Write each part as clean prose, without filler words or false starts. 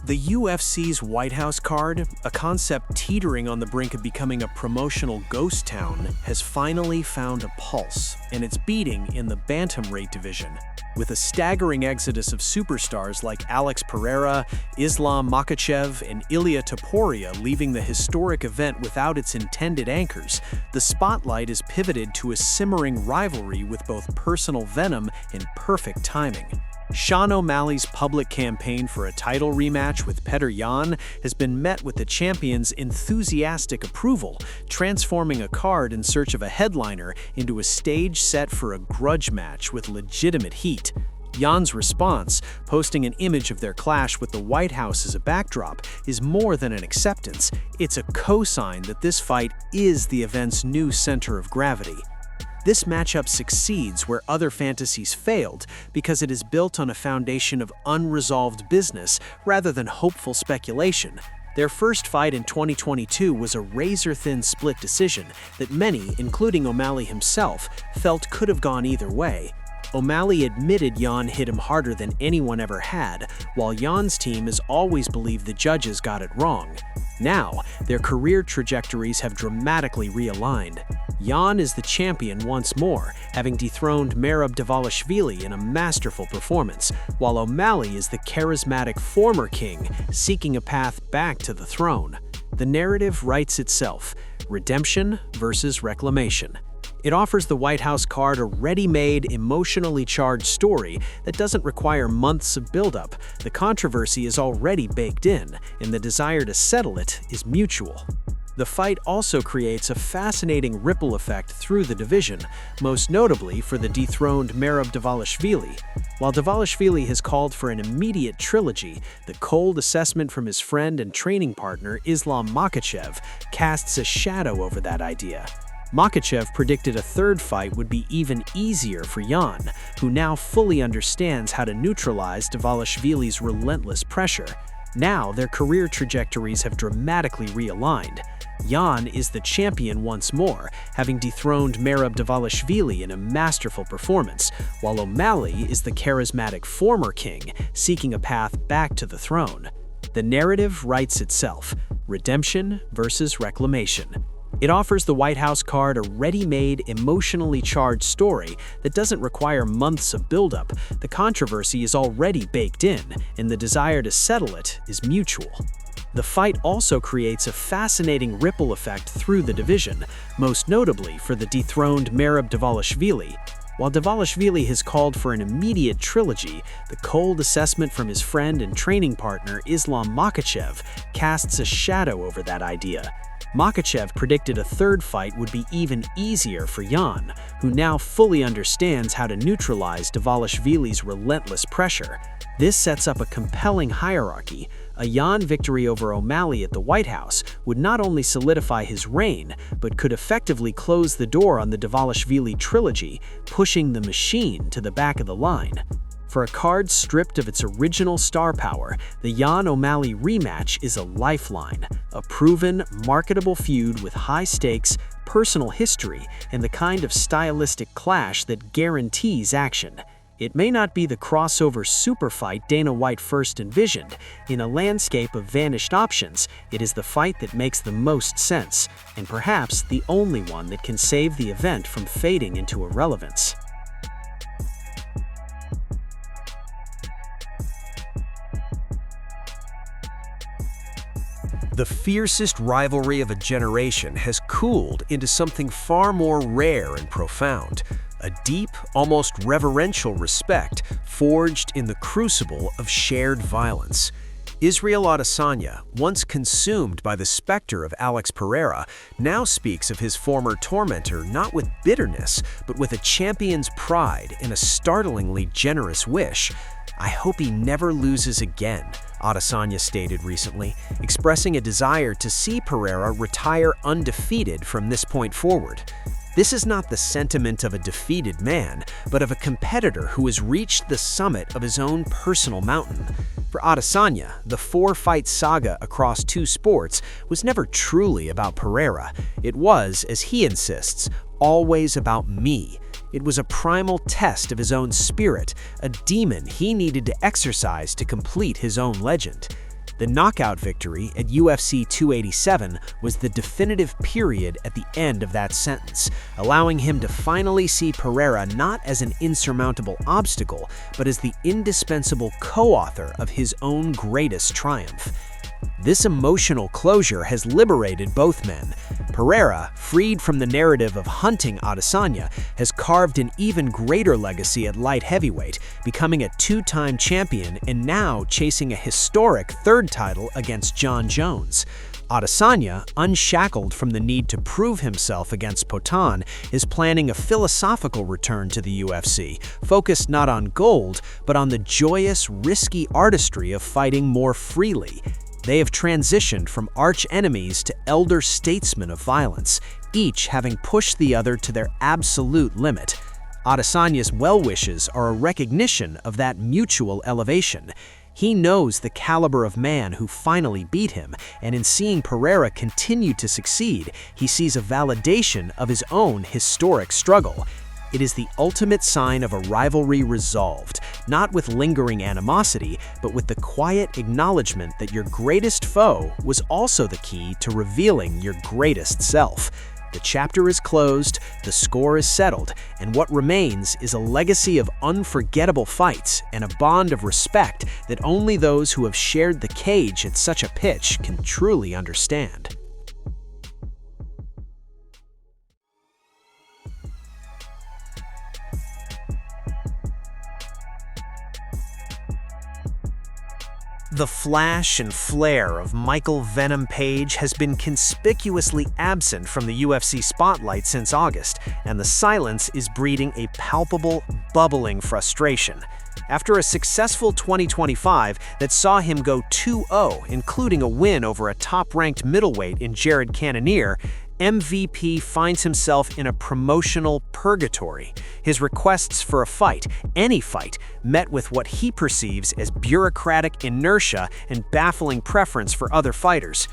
The UFC's White House card, a concept teetering on the brink of becoming a promotional ghost town, has finally found a pulse, and it's beating in the bantamweight division. With a staggering exodus of superstars like Alex Pereira, Islam Makhachev, and Ilia Topuria leaving the historic event without its intended anchors, the spotlight is pivoted to a simmering rivalry with both personal venom and perfect timing. Sean O'Malley's public campaign for a title rematch with Petr has been met with the champion's enthusiastic approval, transforming a card in search of a headliner into a stage set for a grudge match with legitimate heat. Jan's response, posting an image of their clash with the White House as a backdrop, is more than an acceptance. It's a cosign that this fight is the event's new center of gravity. This matchup succeeds where other fantasies failed because it is built on a foundation of unresolved business rather than hopeful speculation. Their first fight in 2022 was a razor-thin split decision that many, including O'Malley himself, felt could have gone either way. O'Malley admitted Jan hit him harder than anyone ever had, while Jan's team has always believed the judges got it wrong. Now, their career trajectories have dramatically realigned. Jan is the champion once more, having dethroned Merab Dvalishvili in a masterful performance, while O'Malley is the charismatic former king, seeking a path back to the throne. The narrative writes itself: redemption versus reclamation. It offers the White House card a ready-made, emotionally charged story that doesn't require months of build-up. The controversy is already baked in, and the desire to settle it is mutual. The fight also creates a fascinating ripple effect through the division, most notably for the dethroned Merab Dvalishvili. While Dvalishvili has called for an immediate trilogy, the cold assessment from his friend and training partner Islam Makhachev casts a shadow over that idea. Makhachev predicted a third fight would be even easier for Jan, who now fully understands how to neutralize Dvalishvili's relentless pressure. Now their career trajectories have dramatically realigned. Jan is the champion once more, having dethroned Merab Dvalishvili in a masterful performance, while O'Malley is the charismatic former king, seeking a path back to the throne. The narrative writes itself: redemption versus reclamation. It offers the White House card a ready-made, emotionally charged story that doesn't require months of build-up. The controversy is already baked in, and the desire to settle it is mutual. The fight also creates a fascinating ripple effect through the division, most notably for the dethroned Merab Dvalishvili. While Dvalishvili has called for an immediate trilogy, the cold assessment from his friend and training partner Islam Makhachev casts a shadow over that idea. Makhachev predicted a third fight would be even easier for Jan, who now fully understands how to neutralize Dvalishvili's relentless pressure. This sets up a compelling hierarchy. A Jan victory over O'Malley at the White House would not only solidify his reign, but could effectively close the door on the Dvalishvili trilogy, pushing the machine to the back of the line. For a card stripped of its original star power, the Jan O'Malley rematch is a lifeline, a proven, marketable feud with high stakes, personal history, and the kind of stylistic clash that guarantees action. It may not be the crossover super fight Dana White first envisioned. In a landscape of vanished options, it is the fight that makes the most sense, and perhaps the only one that can save the event from fading into irrelevance. The fiercest rivalry of a generation has cooled into something far more rare and profound, a deep, almost reverential respect forged in the crucible of shared violence. Israel Adesanya, once consumed by the specter of Alex Pereira, now speaks of his former tormentor not with bitterness, but with a champion's pride and a startlingly generous wish. "I hope he never loses again," Adesanya stated recently, expressing a desire to see Pereira retire undefeated from this point forward. This is not the sentiment of a defeated man, but of a competitor who has reached the summit of his own personal mountain. For Adesanya, the four-fight saga across two sports was never truly about Pereira. It was, as he insists, always about me. It was a primal test of his own spirit, a demon he needed to exercise to complete his own legend. The knockout victory at UFC 287 was the definitive period at the end of that sentence, allowing him to finally see Pereira not as an insurmountable obstacle, but as the indispensable co-author of his own greatest triumph. This emotional closure has liberated both men. Pereira, freed from the narrative of hunting Adesanya, has carved an even greater legacy at light heavyweight, becoming a two-time champion and now chasing a historic third title against Jon Jones. Adesanya, unshackled from the need to prove himself against Poatan, is planning a philosophical return to the UFC, focused not on gold, but on the joyous, risky artistry of fighting more freely. They have transitioned from arch-enemies to elder statesmen of violence, each having pushed the other to their absolute limit. Adesanya's well-wishes are a recognition of that mutual elevation. He knows the caliber of man who finally beat him, and in seeing Pereira continue to succeed, he sees a validation of his own historic struggle. It is the ultimate sign of a rivalry resolved, not with lingering animosity, but with the quiet acknowledgement that your greatest foe was also the key to revealing your greatest self. The chapter is closed, the score is settled, and what remains is a legacy of unforgettable fights and a bond of respect that only those who have shared the cage at such a pitch can truly understand. The flash and flare of Michael "Venom" Page has been conspicuously absent from the UFC spotlight since August, and the silence is breeding a palpable, bubbling frustration. After a successful 2025 that saw him go 2-0, including a win over a top-ranked middleweight in Jared Cannonier, MVP finds himself in a promotional purgatory. His requests for a fight, any fight, met with what he perceives as bureaucratic inertia and baffling preference for other fighters.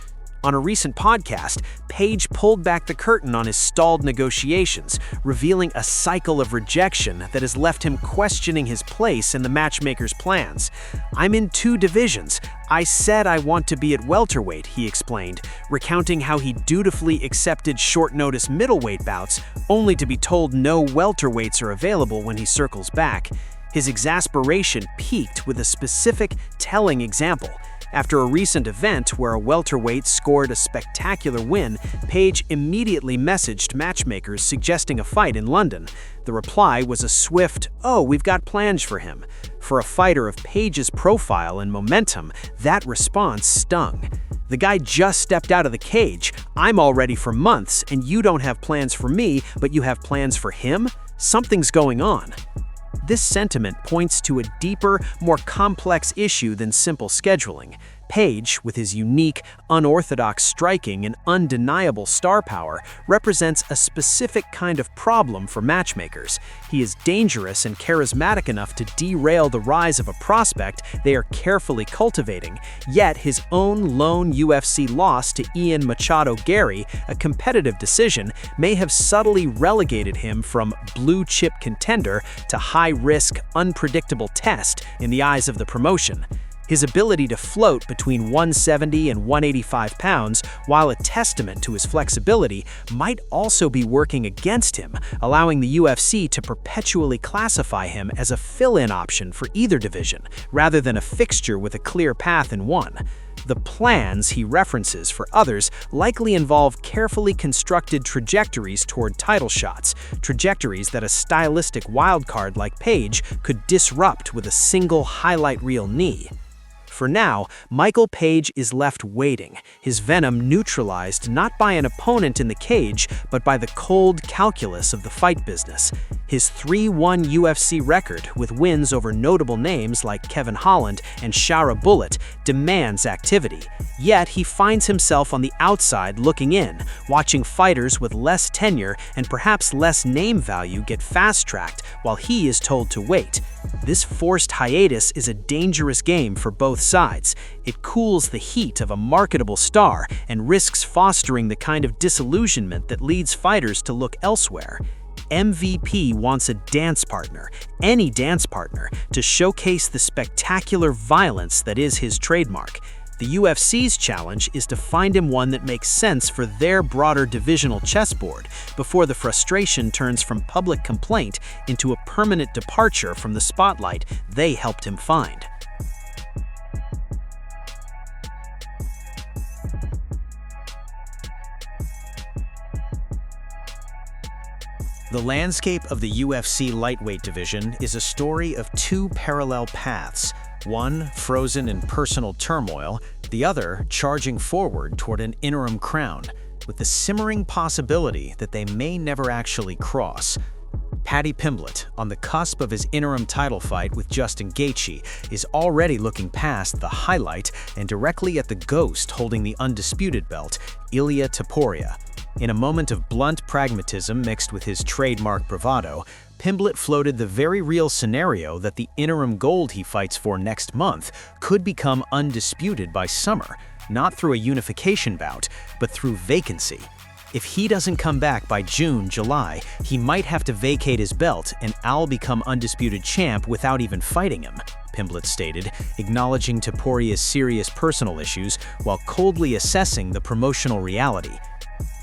On a recent podcast, Page pulled back the curtain on his stalled negotiations, revealing a cycle of rejection that has left him questioning his place in the matchmaker's plans. "I'm in 2 divisions. I said I want to be at welterweight," he explained, recounting how he dutifully accepted short-notice middleweight bouts, only to be told no welterweights are available when he circles back. His exasperation peaked with a specific, telling example. After a recent event where a welterweight scored a spectacular win, Page immediately messaged matchmakers suggesting a fight in London. The reply was a swift, "Oh, we've got plans for him." For a fighter of Page's profile and momentum, that response stung. The guy just stepped out of the cage. "I'm all ready for months, and you don't have plans for me, but you have plans for him? Something's going on." This sentiment points to a deeper, more complex issue than simple scheduling. Page, with his unique, unorthodox striking and undeniable star power, represents a specific kind of problem for matchmakers. He is dangerous and charismatic enough to derail the rise of a prospect they are carefully cultivating, yet his own lone UFC loss to Ian Machado Gary, a competitive decision, may have subtly relegated him from blue-chip contender to high-risk, unpredictable test in the eyes of the promotion. His ability to float between 170 and 185 pounds, while a testament to his flexibility, might also be working against him, allowing the UFC to perpetually classify him as a fill-in option for either division, rather than a fixture with a clear path in one. The plans he references for others likely involve carefully constructed trajectories toward title shots, trajectories that a stylistic wildcard like Page could disrupt with a single highlight reel knee. For now, Michael Page is left waiting, his venom neutralized not by an opponent in the cage, but by the cold calculus of the fight business. His 3-1 UFC record, with wins over notable names like Kevin Holland and Shara Bullet, demands activity. Yet he finds himself on the outside looking in, watching fighters with less tenure and perhaps less name value get fast-tracked while he is told to wait. This forced hiatus is a dangerous game for both sides. It cools the heat of a marketable star and risks fostering the kind of disillusionment that leads fighters to look elsewhere. MVP wants a dance partner, any dance partner, to showcase the spectacular violence that is his trademark. The UFC's challenge is to find him one that makes sense for their broader divisional chessboard before the frustration turns from public complaint into a permanent departure from the spotlight they helped him find. The landscape of the UFC lightweight division is a story of two parallel paths, one frozen in personal turmoil, the other charging forward toward an interim crown, with the simmering possibility that they may never actually cross. Paddy Pimblett, on the cusp of his interim title fight with Justin Gaethje, is already looking past the highlight and directly at the ghost holding the undisputed belt, Ilia Topuria. In a moment of blunt pragmatism mixed with his trademark bravado, Pimblett floated the very real scenario that the interim gold he fights for next month could become undisputed by summer, not through a unification bout, but through vacancy. If he doesn't come back by June, July, he might have to vacate his belt and I'll become undisputed champ without even fighting him, Pimblett stated, acknowledging Topuria's serious personal issues while coldly assessing the promotional reality.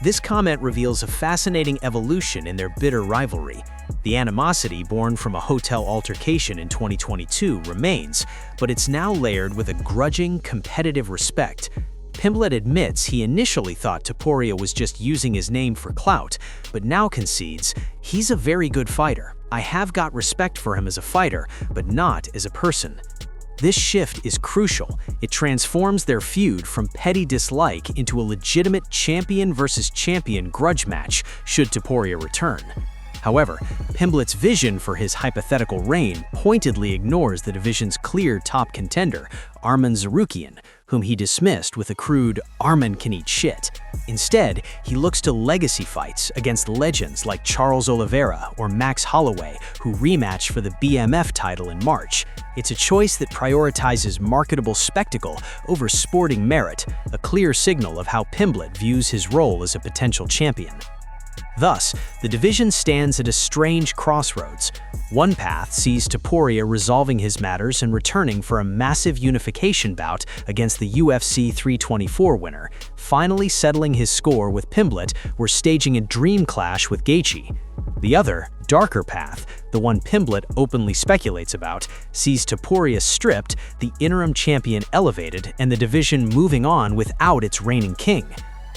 This comment reveals a fascinating evolution in their bitter rivalry. The animosity born from a hotel altercation in 2022 remains, but it's now layered with a grudging, competitive respect. Pimblett admits he initially thought Topuria was just using his name for clout, but now concedes, "He's a very good fighter. I have got respect for him as a fighter, but not as a person." This shift is crucial. It transforms their feud from petty dislike into a legitimate champion versus champion grudge match should Topuria return. However, Pimblett's vision for his hypothetical reign pointedly ignores the division's clear top contender, Arman Tsarukyan, whom he dismissed with a crude "Arman can eat shit." Instead, he looks to legacy fights against legends like Charles Oliveira or Max Holloway, who rematch for the BMF title in March. It's a choice that prioritizes marketable spectacle over sporting merit, a clear signal of how Pimblett views his role as a potential champion. Thus, the division stands at a strange crossroads. One path sees Topuria resolving his matters and returning for a massive unification bout against the UFC 324 winner, finally settling his score with Pimblett or staging a dream clash with Gaethje. The other, darker path, the one Pimblett openly speculates about, sees Topuria stripped, the interim champion elevated, and the division moving on without its reigning king.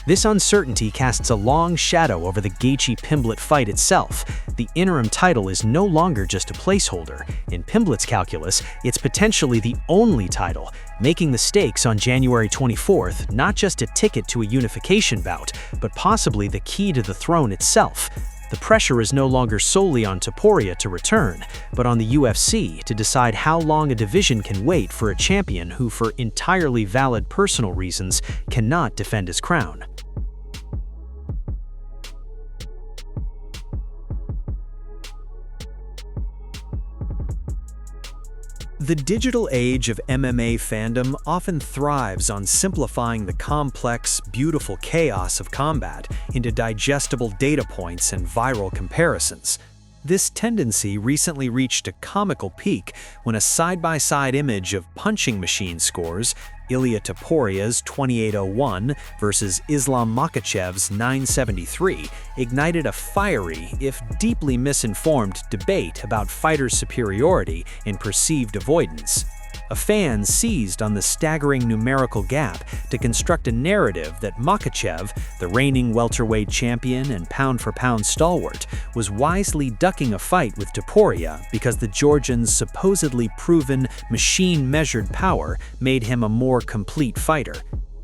This uncertainty casts a long shadow over the Gaethje-Pimblett fight itself. The interim title is no longer just a placeholder. In Pimblett's calculus, it's potentially the only title, making the stakes on January 24th not just a ticket to a unification bout, but possibly the key to the throne itself. The pressure is no longer solely on Topuria to return, but on the UFC to decide how long a division can wait for a champion who, for entirely valid personal reasons, cannot defend his crown. The digital age of MMA fandom often thrives on simplifying the complex, beautiful chaos of combat into digestible data points and viral comparisons. This tendency recently reached a comical peak when a side-by-side image of punching machine scores, Ilia Topuria's 2801 versus Islam Makhachev's 973, ignited a fiery, if deeply misinformed, debate about fighters' superiority and perceived avoidance. A fan seized on the staggering numerical gap to construct a narrative that Makhachev, the reigning welterweight champion and pound-for-pound stalwart, was wisely ducking a fight with Topuria because the Georgian's supposedly proven, machine-measured power made him a more complete fighter.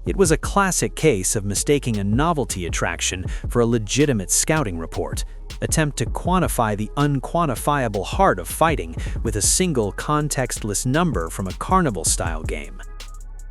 It was a classic case of mistaking a novelty attraction for a legitimate scouting report. Attempt to quantify the unquantifiable heart of fighting with a single contextless number from a carnival-style game.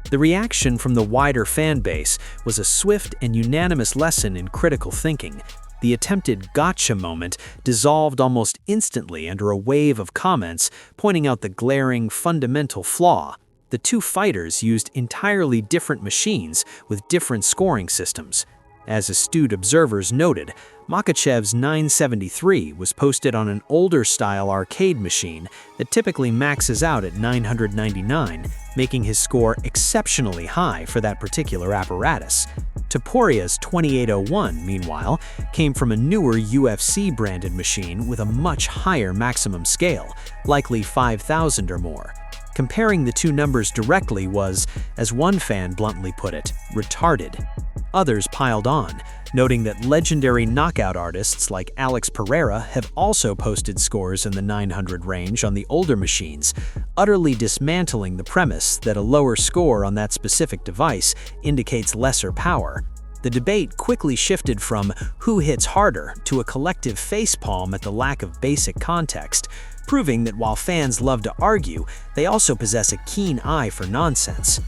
The reaction from the wider fan base was a swift and unanimous lesson in critical thinking. The attempted gotcha moment dissolved almost instantly under a wave of comments pointing out the glaring, fundamental flaw. The two fighters used entirely different machines with different scoring systems. As astute observers noted, Makhachev's 973 was posted on an older-style arcade machine that typically maxes out at 999, making his score exceptionally high for that particular apparatus. Topuria's 2801, meanwhile, came from a newer UFC-branded machine with a much higher maximum scale, likely 5,000 or more. Comparing the two numbers directly was, as one fan bluntly put it, retarded. Others piled on, noting that legendary knockout artists like Alex Pereira have also posted scores in the 900 range on the older machines, utterly dismantling the premise that a lower score on that specific device indicates lesser power. The debate quickly shifted from who hits harder to a collective facepalm at the lack of basic context, proving that while fans love to argue, they also possess a keen eye for nonsense.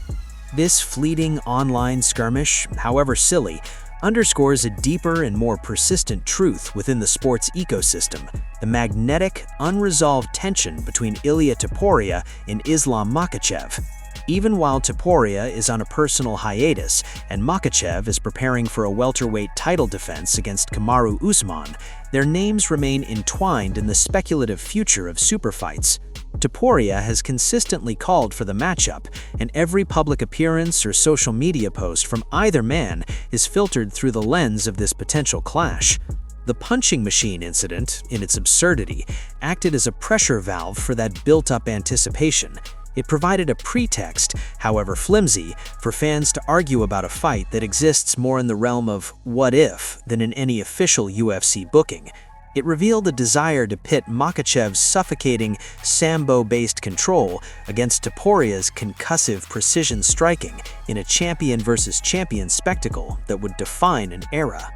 This fleeting online skirmish, however silly, underscores a deeper and more persistent truth within the sports ecosystem: the magnetic, unresolved tension between Ilia Topuria and Islam Makhachev. Even while Topuria is on a personal hiatus and Makhachev is preparing for a welterweight title defense against Kamaru Usman, their names remain entwined in the speculative future of superfights. Topuria has consistently called for the matchup, and every public appearance or social media post from either man is filtered through the lens of this potential clash. The punching machine incident, in its absurdity, acted as a pressure valve for that built-up anticipation. It provided a pretext, however flimsy, for fans to argue about a fight that exists more in the realm of what if than in any official UFC booking. It revealed a desire to pit Makhachev's suffocating, sambo-based control against Topuria's concussive precision striking in a champion versus champion spectacle that would define an era.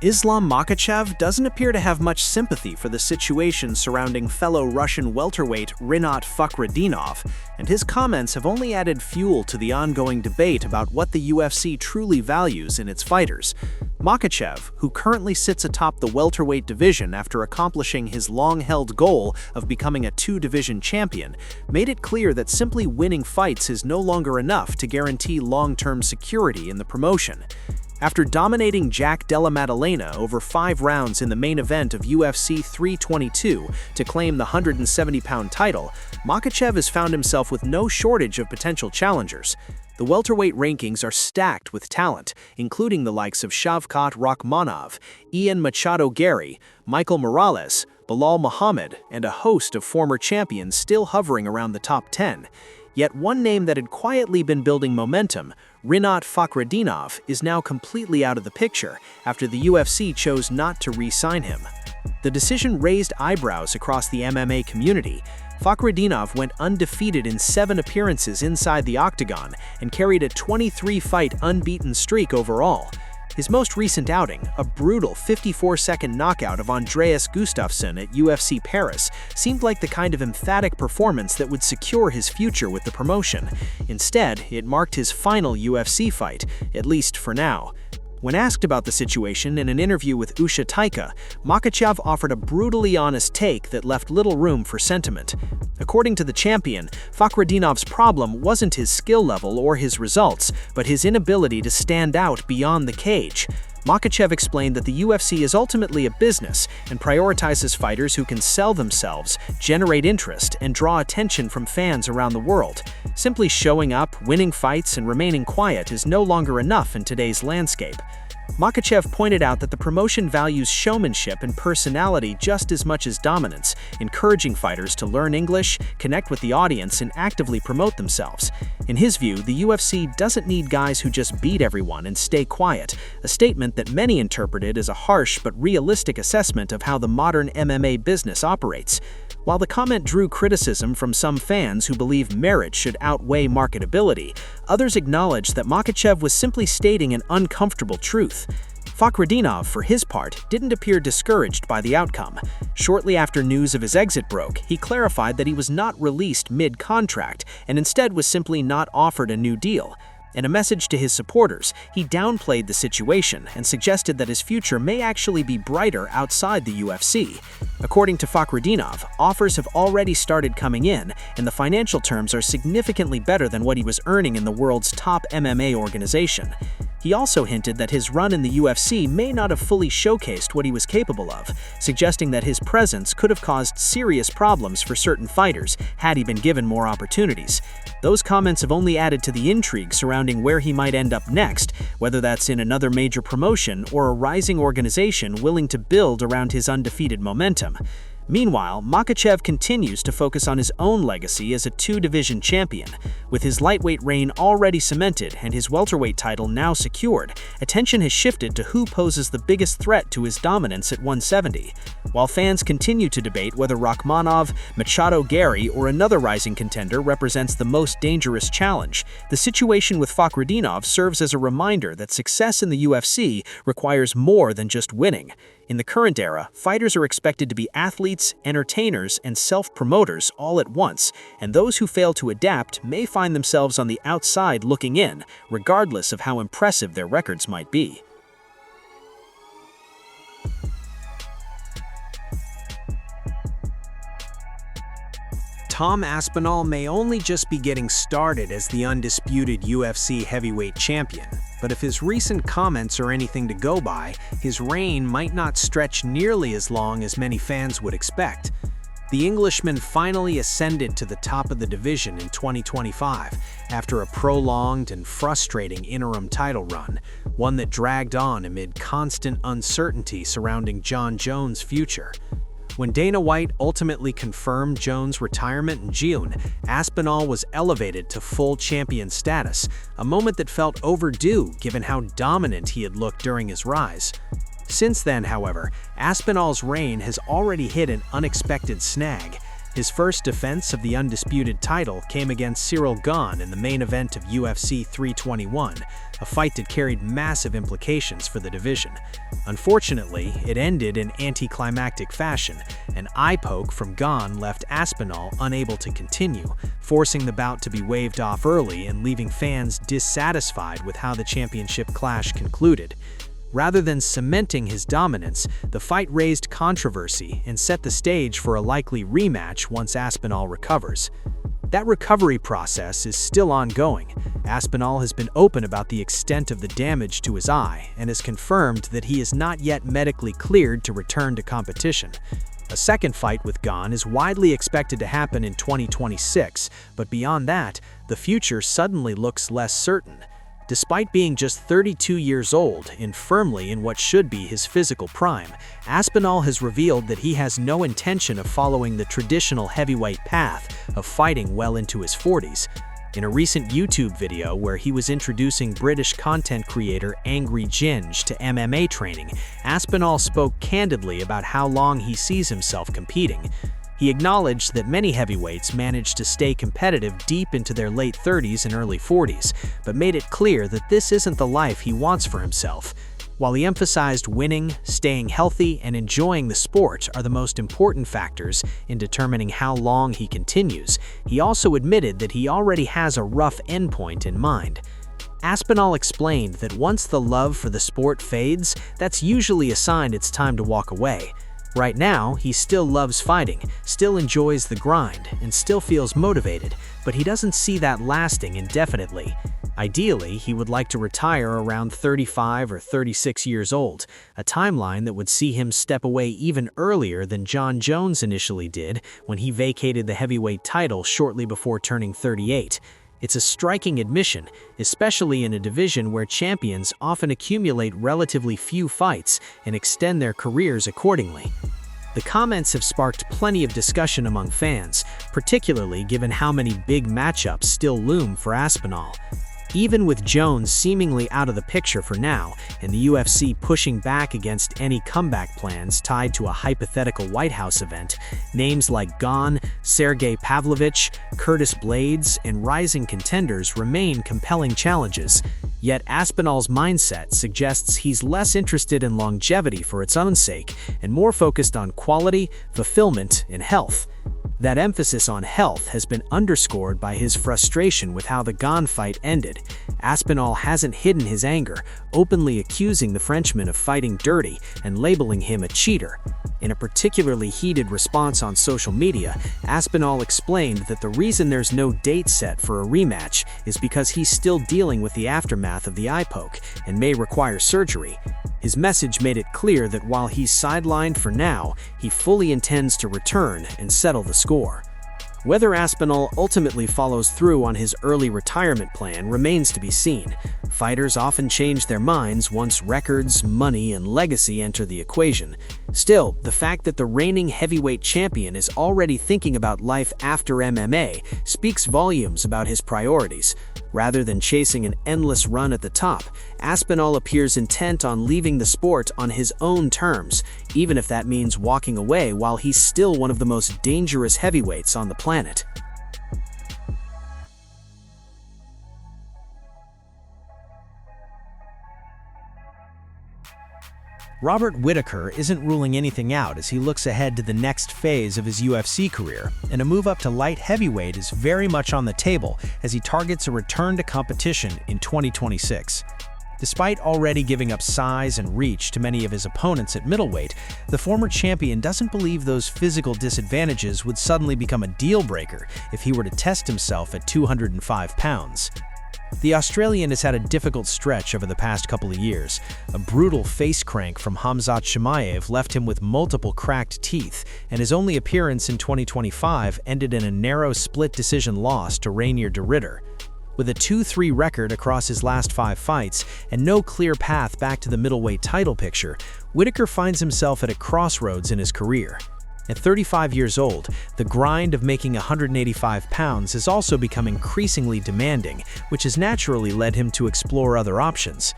Islam Makhachev doesn't appear to have much sympathy for the situation surrounding fellow Russian welterweight Rinat Fakhretdinov, and his comments have only added fuel to the ongoing debate about what the UFC truly values in its fighters. Makhachev, who currently sits atop the welterweight division after accomplishing his long-held goal of becoming a two-division champion, made it clear that simply winning fights is no longer enough to guarantee long-term security in the promotion. After dominating Jack Della Maddalena over 5 rounds in the main event of UFC 322 to claim the 170-pound title, Makhachev has found himself with no shortage of potential challengers. The welterweight rankings are stacked with talent, including the likes of Shavkat Rakhmonov, Ian Machado Gary, Michael Morales, Bilal Muhammad, and a host of former champions still hovering around the top 10. Yet one name that had quietly been building momentum, Rinat Fakhretdinov, is now completely out of the picture after the UFC chose not to re-sign him. The decision raised eyebrows across the MMA community. Fakhretdinov went undefeated in 7 appearances inside the octagon and carried a 23-fight unbeaten streak overall. His most recent outing, a brutal 54-second knockout of Andreas Gustafsson at UFC Paris, seemed like the kind of emphatic performance that would secure his future with the promotion. Instead, it marked his final UFC fight, at least for now. When asked about the situation in an interview with Usha Taika, Makhachev offered a brutally honest take that left little room for sentiment. According to the champion, Fakhretdinov's problem wasn't his skill level or his results, but his inability to stand out beyond the cage. Makhachev explained that the UFC is ultimately a business and prioritizes fighters who can sell themselves, generate interest, and draw attention from fans around the world. Simply showing up, winning fights, and remaining quiet is no longer enough in today's landscape. Makhachev pointed out that the promotion values showmanship and personality just as much as dominance, encouraging fighters to learn English, connect with the audience, and actively promote themselves. In his view, the UFC doesn't need guys who just beat everyone and stay quiet, a statement that many interpreted as a harsh but realistic assessment of how the modern MMA business operates. While the comment drew criticism from some fans who believe merit should outweigh marketability, others acknowledged that Makhachev was simply stating an uncomfortable truth. Fakhretdinov, for his part, didn't appear discouraged by the outcome. Shortly after news of his exit broke, he clarified that he was not released mid-contract and instead was simply not offered a new deal. In a message to his supporters, he downplayed the situation and suggested that his future may actually be brighter outside the UFC. According to Fakhretdinov, offers have already started coming in, and the financial terms are significantly better than what he was earning in the world's top MMA organization. He also hinted that his run in the UFC may not have fully showcased what he was capable of, suggesting that his presence could have caused serious problems for certain fighters had he been given more opportunities. Those comments have only added to the intrigue surrounding where he might end up next, whether that's in another major promotion or a rising organization willing to build around his undefeated momentum. Meanwhile, Makhachev continues to focus on his own legacy as a two-division champion. With his lightweight reign already cemented and his welterweight title now secured, attention has shifted to who poses the biggest threat to his dominance at 170. While fans continue to debate whether Rakhmonov, Machado Gary, or another rising contender represents the most dangerous challenge, the situation with Fakhretdinov serves as a reminder that success in the UFC requires more than just winning. In the current era, fighters are expected to be athletes, entertainers, and self-promoters all at once, and those who fail to adapt may find themselves on the outside looking in, regardless of how impressive their records might be. Tom Aspinall may only just be getting started as the undisputed UFC heavyweight champion, but if his recent comments are anything to go by, his reign might not stretch nearly as long as many fans would expect. The Englishman finally ascended to the top of the division in 2025 after a prolonged and frustrating interim title run, one that dragged on amid constant uncertainty surrounding Jon Jones' future. When Dana White ultimately confirmed Jones' retirement in June, Aspinall was elevated to full champion status, a moment that felt overdue given how dominant he had looked during his rise. Since then, however, Aspinall's reign has already hit an unexpected snag. His first defense of the undisputed title came against Cyril Gane in the main event of UFC 321, a fight that carried massive implications for the division. Unfortunately, it ended in anticlimactic fashion. An eye poke from Gane left Aspinall unable to continue, forcing the bout to be waved off early and leaving fans dissatisfied with how the championship clash concluded. Rather than cementing his dominance, the fight raised controversy and set the stage for a likely rematch once Aspinall recovers. That recovery process is still ongoing. Aspinall has been open about the extent of the damage to his eye and has confirmed that he is not yet medically cleared to return to competition. A second fight with Gane is widely expected to happen in 2026, but beyond that, the future suddenly looks less certain. Despite being just 32 years old and firmly in what should be his physical prime, Aspinall has revealed that he has no intention of following the traditional heavyweight path of fighting well into his 40s. In a recent YouTube video where he was introducing British content creator Angry Ginge to MMA training, Aspinall spoke candidly about how long he sees himself competing. He acknowledged that many heavyweights manage to stay competitive deep into their late 30s and early 40s, but made it clear that this isn't the life he wants for himself. While he emphasized winning, staying healthy, and enjoying the sport are the most important factors in determining how long he continues, he also admitted that he already has a rough endpoint in mind. Aspinall explained that once the love for the sport fades, that's usually a sign it's time to walk away. Right now, he still loves fighting, still enjoys the grind, and still feels motivated, but he doesn't see that lasting indefinitely. Ideally, he would like to retire around 35 or 36 years old, a timeline that would see him step away even earlier than Jon Jones initially did when he vacated the heavyweight title shortly before turning 38. It's a striking admission, especially in a division where champions often accumulate relatively few fights and extend their careers accordingly. The comments have sparked plenty of discussion among fans, particularly given how many big matchups still loom for Aspinall. Even with Jones seemingly out of the picture for now, and the UFC pushing back against any comeback plans tied to a hypothetical White House event, names like Gane, Sergey Pavlovich, Curtis Blades, and rising contenders remain compelling challenges. Yet Aspinall's mindset suggests he's less interested in longevity for its own sake, and more focused on quality, fulfillment, and health. That emphasis on health has been underscored by his frustration with how the Gane fight ended. Aspinall hasn't hidden his anger, openly accusing the Frenchman of fighting dirty and labeling him a cheater. In a particularly heated response on social media, Aspinall explained that the reason there's no date set for a rematch is because he's still dealing with the aftermath of the eye poke and may require surgery. His message made it clear that while he's sidelined for now, he fully intends to return and settle the score. Whether Aspinall ultimately follows through on his early retirement plan remains to be seen. Fighters often change their minds once records, money, and legacy enter the equation. Still, the fact that the reigning heavyweight champion is already thinking about life after MMA speaks volumes about his priorities. Rather than chasing an endless run at the top, Aspinall appears intent on leaving the sport on his own terms, even if that means walking away while he's still one of the most dangerous heavyweights on the planet. Robert Whitaker isn't ruling anything out as he looks ahead to the next phase of his UFC career, and a move up to light heavyweight is very much on the table as he targets a return to competition in 2026. Despite already giving up size and reach to many of his opponents at middleweight, the former champion doesn't believe those physical disadvantages would suddenly become a deal-breaker if he were to test himself at 205 pounds. The Australian has had a difficult stretch over the past couple of years. A brutal face crank from Khamzat Chimaev left him with multiple cracked teeth, and his only appearance in 2025 ended in a narrow split decision loss to Rainier de Ridder. With a 2-3 record across his last 5 fights and no clear path back to the middleweight title picture, Whitaker finds himself at a crossroads in his career. At 35 years old, the grind of making 185 pounds has also become increasingly demanding, which has naturally led him to explore other options.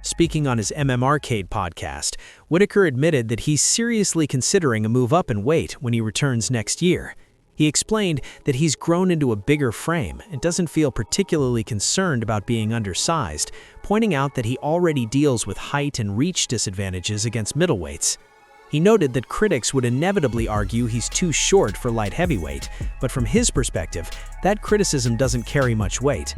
Speaking on his MMRcade podcast, Whitaker admitted that he's seriously considering a move up in weight when he returns next year. He explained that he's grown into a bigger frame and doesn't feel particularly concerned about being undersized, pointing out that he already deals with height and reach disadvantages against middleweights. He noted that critics would inevitably argue he's too short for light heavyweight, but from his perspective, that criticism doesn't carry much weight.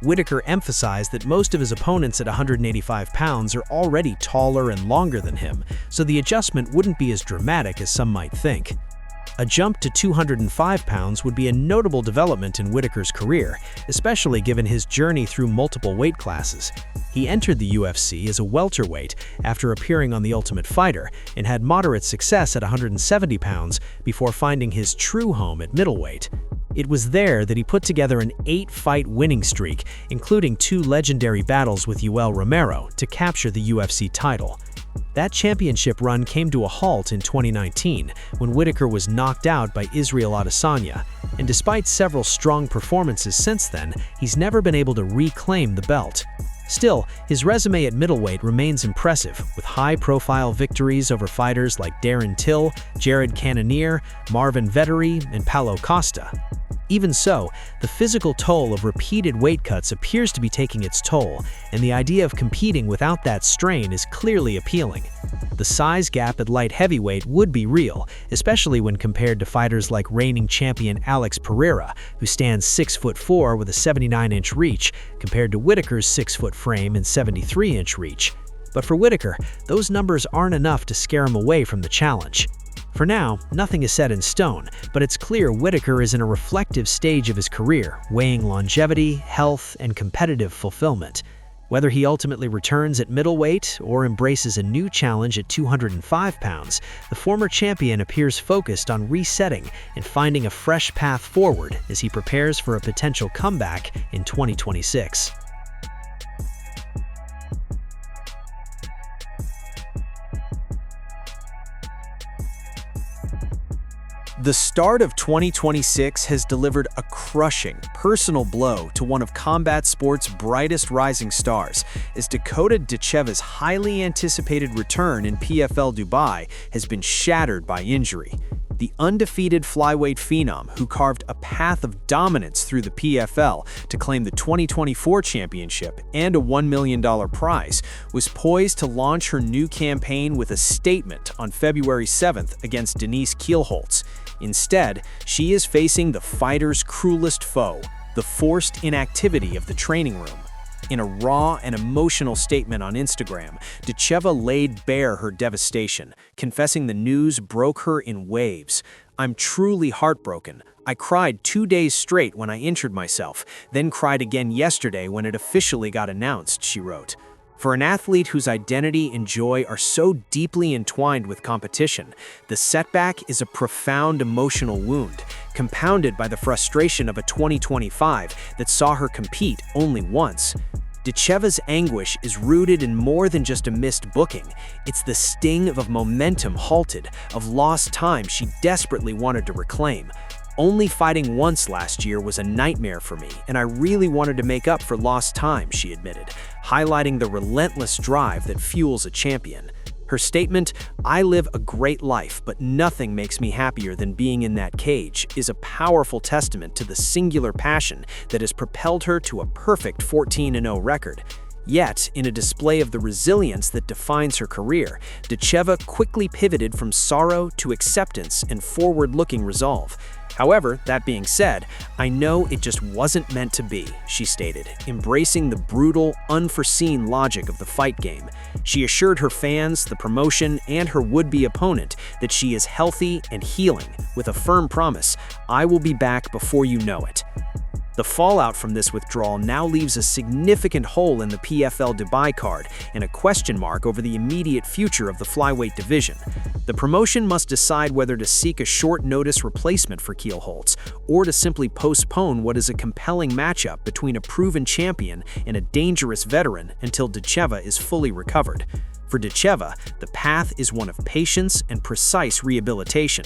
Whitaker emphasized that most of his opponents at 185 pounds are already taller and longer than him, so the adjustment wouldn't be as dramatic as some might think. A jump to 205 pounds would be a notable development in Whitaker's career, especially given his journey through multiple weight classes. He entered the UFC as a welterweight after appearing on The Ultimate Fighter and had moderate success at 170 pounds before finding his true home at middleweight. It was there that he put together an 8-fight winning streak, including 2 legendary battles with Yoel Romero, to capture the UFC title. That championship run came to a halt in 2019 when Whitaker was knocked out by Israel Adesanya, and despite several strong performances since then, he's never been able to reclaim the belt. Still, his resume at middleweight remains impressive, with high-profile victories over fighters like Darren Till, Jared Cannonier, Marvin Vettori, and Paulo Costa. Even so, the physical toll of repeated weight cuts appears to be taking its toll, and the idea of competing without that strain is clearly appealing. The size gap at light heavyweight would be real, especially when compared to fighters like reigning champion Alex Pereira, who stands 6'4" with a 79-inch reach, compared to Whitaker's 6-foot frame and 73-inch reach. But for Whitaker, those numbers aren't enough to scare him away from the challenge. For now, nothing is set in stone, but it's clear Whitaker is in a reflective stage of his career, weighing longevity, health, and competitive fulfillment. Whether he ultimately returns at middleweight or embraces a new challenge at 205 pounds, the former champion appears focused on resetting and finding a fresh path forward as he prepares for a potential comeback in 2026. The start of 2026 has delivered a crushing, personal blow to one of combat sport's brightest rising stars, as Dakota Ditcheva's highly anticipated return in PFL Dubai has been shattered by injury. The undefeated flyweight phenom, who carved a path of dominance through the PFL to claim the 2024 championship and a $1 million prize, was poised to launch her new campaign with a statement on February 7th against Denise Kielholtz. Instead, she is facing the fighter's cruelest foe, the forced inactivity of the training room. In a raw and emotional statement on Instagram, Ditcheva laid bare her devastation, confessing the news broke her in waves. "I'm truly heartbroken. I cried 2 days straight when I injured myself, then cried again yesterday when it officially got announced," she wrote. For an athlete whose identity and joy are so deeply entwined with competition, the setback is a profound emotional wound, compounded by the frustration of a 2025 that saw her compete only once. Ditcheva's anguish is rooted in more than just a missed booking. It's the sting of momentum halted, of lost time she desperately wanted to reclaim. "Only fighting once last year was a nightmare for me, and I really wanted to make up for lost time," she admitted, highlighting the relentless drive that fuels a champion. Her statement, "I live a great life, but nothing makes me happier than being in that cage," is a powerful testament to the singular passion that has propelled her to a perfect 14-0 record. Yet, in a display of the resilience that defines her career, Ditcheva quickly pivoted from sorrow to acceptance and forward-looking resolve. However, that being said, "I know it just wasn't meant to be," she stated, embracing the brutal, unforeseen logic of the fight game. She assured her fans, the promotion, and her would-be opponent that she is healthy and healing, with a firm promise, "I will be back before you know it." The fallout from this withdrawal now leaves a significant hole in the PFL Dubai card and a question mark over the immediate future of the flyweight division. The promotion must decide whether to seek a short-notice replacement for Kielholtz or to simply postpone what is a compelling matchup between a proven champion and a dangerous veteran until Ditcheva is fully recovered. For Ditcheva, the path is one of patience and precise rehabilitation.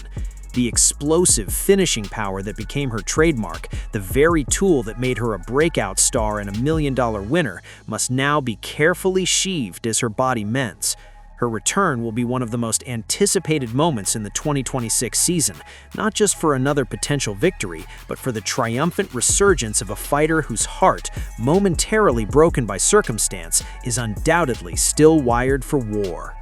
The explosive finishing power that became her trademark, the very tool that made her a breakout star and $1 million winner, must now be carefully sheathed as her body mends. Her return will be one of the most anticipated moments in the 2026 season, not just for another potential victory, but for the triumphant resurgence of a fighter whose heart, momentarily broken by circumstance, is undoubtedly still wired for war.